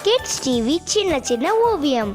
Kids TV Chinna Chinna Oviyam.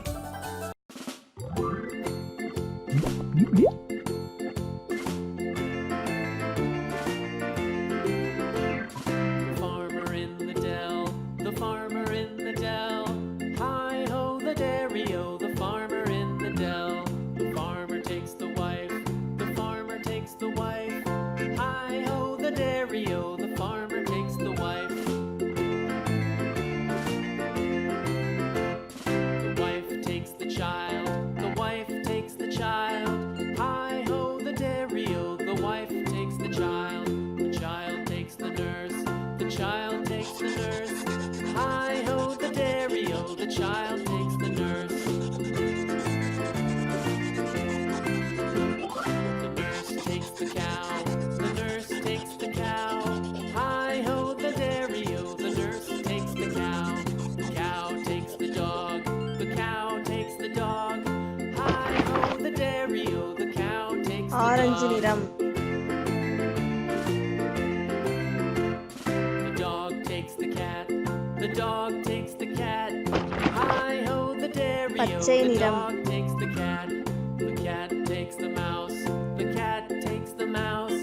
Orange niram. The dog takes the cat. The dog takes the cat. Hi ho the dairy. Pachai The niram. dog takes the cat. The cat takes the mouse. The cat takes the mouse.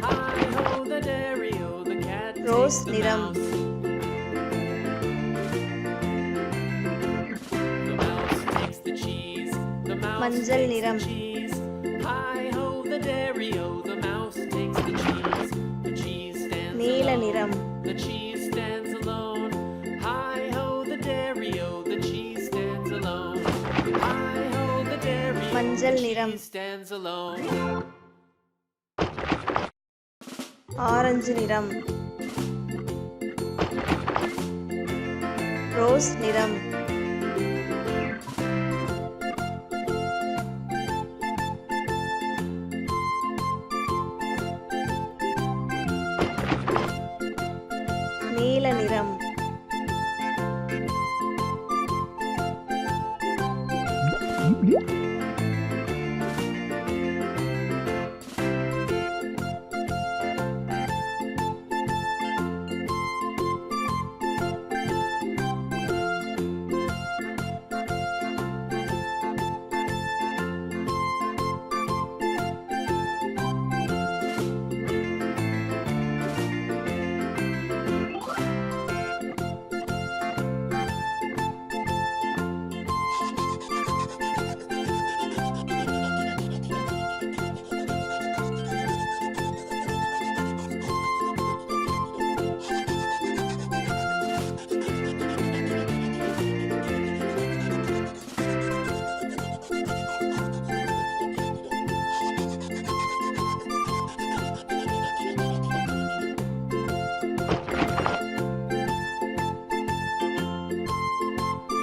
Hi ho the dairy. The cat Rose takes the niram. mouse. The mouse takes the cheese. The mouse Manjal takes niram. the cheese. Hi ho the dairy. The mouse takes the cheese. The cheese stands Neela alone. niram. The cheese stands alone. Hi ho the dairy. The cheese stands alone. Hi ho the dairy. Manjal The niram. cheese stands alone. Orange niram. Rose niram. Neela niram.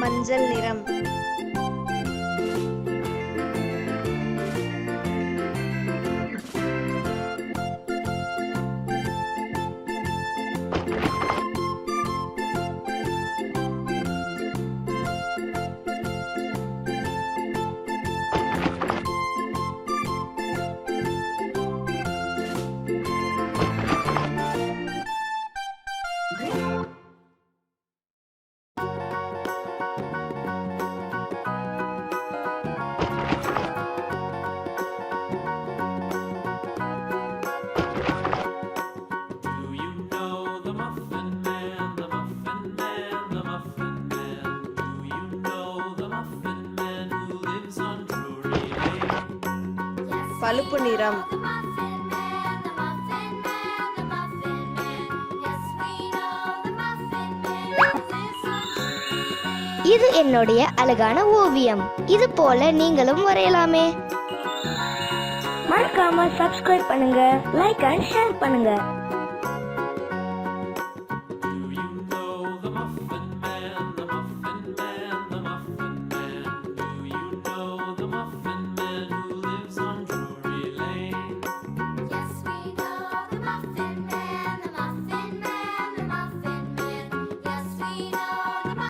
Manjal niram. Palupu niram. இது என்னுடைய அழகான ஓவியம். இது போல நீங்களும் வரையலாமே. மறக்காம subscribe பண்ணுங்க, like and share பண்ணுங்க.